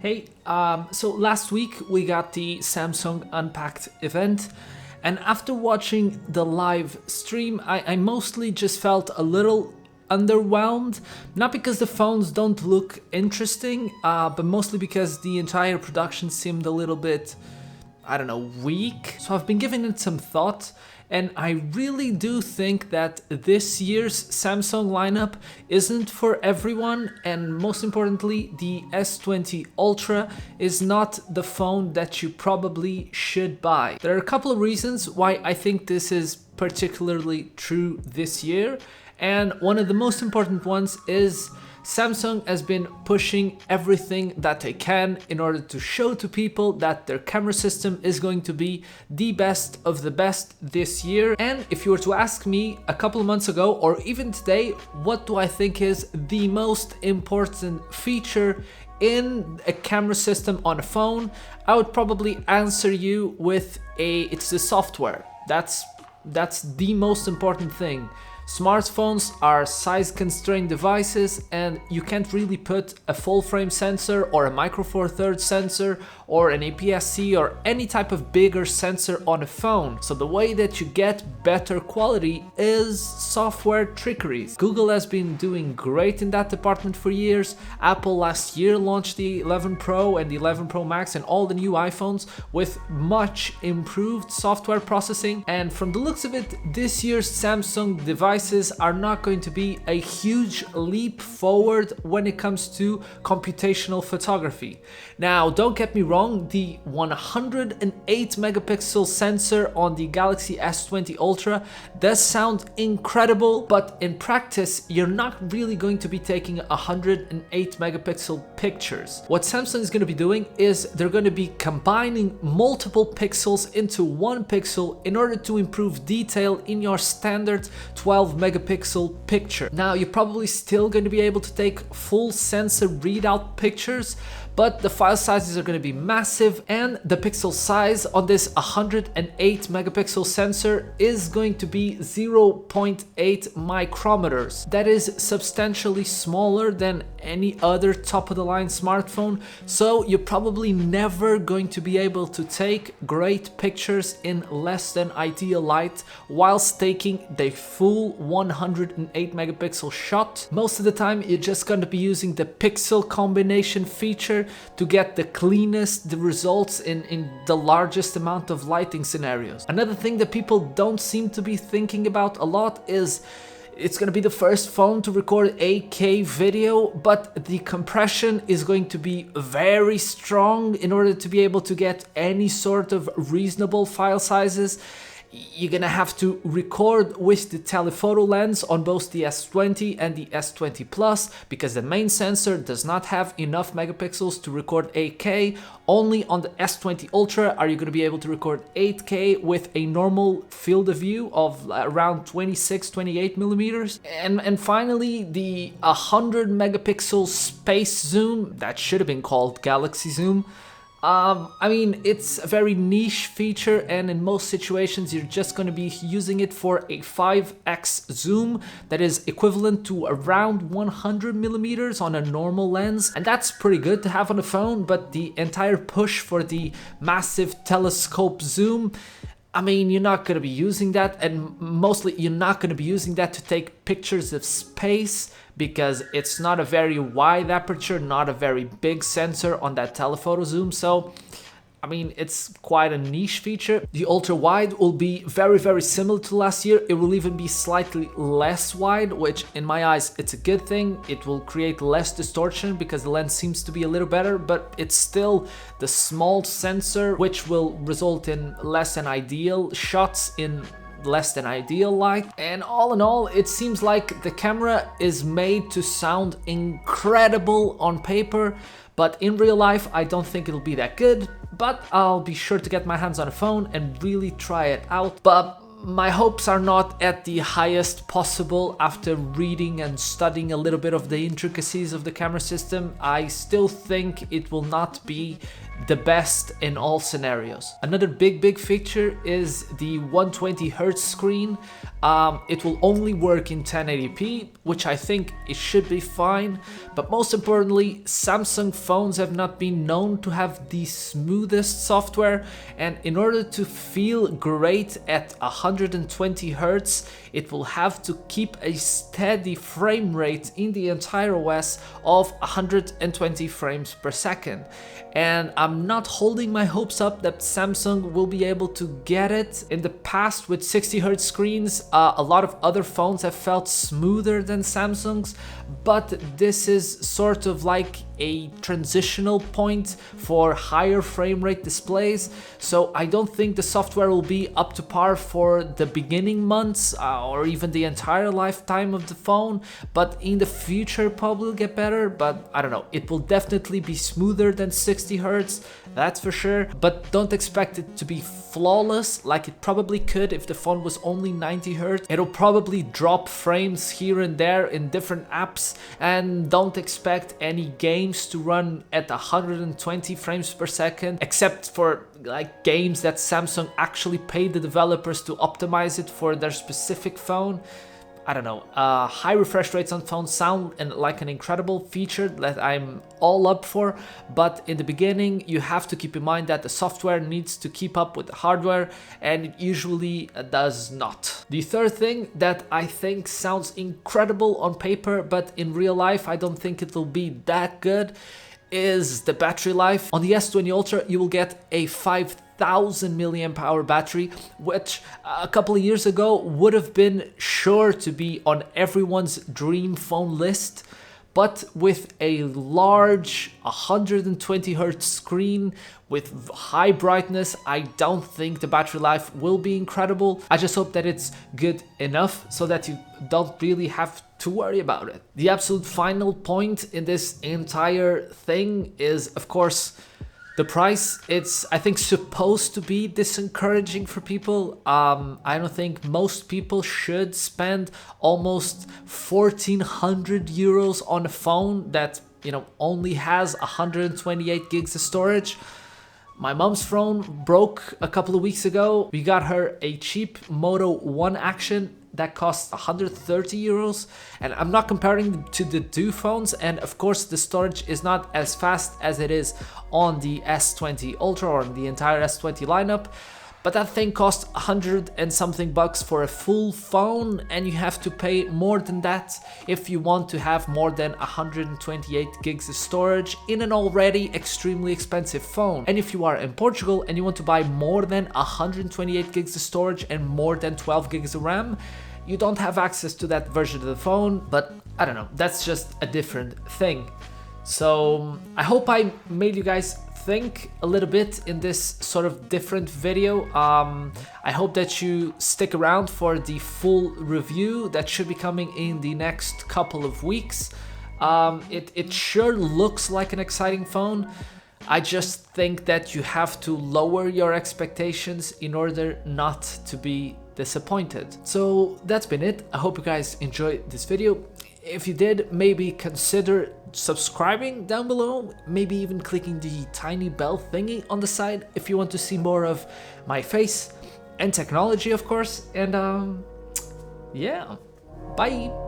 Hey, so last week we got the Samsung Unpacked event, and after watching the live stream, I mostly just felt a little underwhelmed. Not because the phones don't look interesting, but mostly because the entire production seemed a little bit, I don't know, weak. So I've been giving it some thought, and I really do think that this year's Samsung lineup isn't for everyone, and most importantly, the S20 Ultra is not the phone that you probably should buy. There are a couple of reasons why I think this is particularly true this year, and one of the most important ones is Samsung has been pushing everything that they can in order to show to people that their camera system is going to be the best of the best this year. And if you were to ask me a couple of months ago or even today, what do I think is the most important feature in a camera system on a phone, I would probably answer you with it's the software. That's the most important thing. Smartphones are size-constrained devices, and you can't really put a full-frame sensor or a Micro Four Thirds sensor or an APS-C or any type of bigger sensor on a phone. So the way that you get better quality is software trickeries. Google has been doing great in that department for years. Apple last year launched the 11 Pro and the 11 Pro Max and all the new iPhones with much improved software processing. And from the looks of it, this year's Samsung devices are not going to be a huge leap forward when it comes to computational photography. Now, don't get me wrong, the 108 megapixel sensor on the Galaxy S20 Ultra does sound incredible, but in practice, you're not really going to be taking 108 megapixel pictures. What Samsung is going to be doing is they're going to be combining multiple pixels into one pixel in order to improve detail in your standard 12 megapixel picture. Now, you're probably still going to be able to take full sensor readout pictures, but the file sizes are going to be massive, and the pixel size on this 108 megapixel sensor is going to be 0.8 micrometers. That is substantially smaller than any other top-of-the-line smartphone, so you're probably never going to be able to take great pictures in less than ideal light whilst taking the full 108 megapixel shot. Most of the time, you're just going to be using the pixel combination feature to get the cleanest results in the largest amount of lighting scenarios. Another thing that people don't seem to be thinking about a lot is it's going to be the first phone to record 8K video, but the compression is going to be very strong in order to be able to get any sort of reasonable file sizes. You're gonna have to record with the telephoto lens on both the S20 and the S20 Plus because the main sensor does not have enough megapixels to record 8K. Only on the S20 Ultra are you going to be able to record 8K with a normal field of view of around 26-28 millimeters. And finally, the 100 megapixel space zoom, that should have been called Galaxy Zoom. I mean, it's a very niche feature, and in most situations you're just going to be using it for a 5x zoom that is equivalent to around 100 millimeters on a normal lens, and that's pretty good to have on a phone. But the entire push for the massive telescope zoom, I mean, you're not going to be using that, and mostly you're not going to be using that to take pictures of space because it's not a very wide aperture, not a very big sensor on that telephoto zoom. So, I mean, it's quite a niche feature. The ultra wide will be very, very similar to last year. It will even be slightly less wide, which in my eyes, it's a good thing. It will create less distortion because the lens seems to be a little better, but it's still the small sensor, which will result in less than ideal shots in less than ideal light. And all in all, it seems like the camera is made to sound incredible on paper, but in real life, I don't think it'll be that good. But I'll be sure to get my hands on a phone and really try it out. But my hopes are not at the highest possible after reading and studying a little bit of the intricacies of the camera system. I still think it will not be the best in all scenarios. Another big feature is the 120Hz screen. It will only work in 1080p, which I think it should be fine, but most importantly, Samsung phones have not been known to have the smoothest software, and in order to feel great at 120 Hz, it will have to keep a steady frame rate in the entire OS of 120 frames per second. And I'm not holding my hopes up that Samsung will be able to get it. In the past with 60Hz screens, a lot of other phones have felt smoother than Samsung's, but this is sort of like a transitional point for higher frame rate displays, so I don't think the software will be up to par for the beginning months or even the entire lifetime of the phone, but in the future probably will get better. But I don't know, it will definitely be smoother than 60Hz, that's for sure, but don't expect it to be flawless like it probably could if the phone was only 90Hz. It'll probably drop frames here and there in different apps, and don't expect any games to run at 120 frames per second, except for like games that Samsung actually paid the developers to optimize it for their specific phone. I don't know, high refresh rates on phones sound like an incredible feature that I'm all up for, but in the beginning you have to keep in mind that the software needs to keep up with the hardware, and it usually does not. The third thing that I think sounds incredible on paper, but in real life I don't think it will be that good, is the battery life. On the S20 Ultra you will get a 5,000 mAh battery, which a couple of years ago would have been sure to be on everyone's dream phone list, but with a large 120Hz screen with high brightness, I don't think the battery life will be incredible. I just hope that it's good enough so that you don't really have to worry about it. The absolute final point in this entire thing is, of course, the price. It's, I think, supposed to be disencouraging for people. I don't think most people should spend almost 1,400 euros on a phone that, you know, only has 128 gigs of storage. My mom's phone broke a couple of weeks ago. We got her a cheap Moto 1 Action that costs 130 euros, and I'm not comparing them to the two phones, and of course the storage is not as fast as it is on the S20 Ultra or the entire S20 lineup, but that thing costs 100 and something bucks for a full phone, and you have to pay more than that if you want to have more than 128 gigs of storage in an already extremely expensive phone. And if you are in Portugal and you want to buy more than 128 gigs of storage and more than 12 gigs of RAM, you don't have access to that version of the phone, but I don't know, that's just a different thing. So I hope I made you guys think a little bit in this sort of different video. I hope that you stick around for the full review that should be coming in the next couple of weeks. It sure looks like an exciting phone. I just think that you have to lower your expectations in order not to be disappointed. So that's been it. I hope you guys enjoyed this video. If you did, maybe consider subscribing down below, maybe even clicking the tiny bell thingy on the side if you want to see more of my face and technology, of course. And yeah, bye.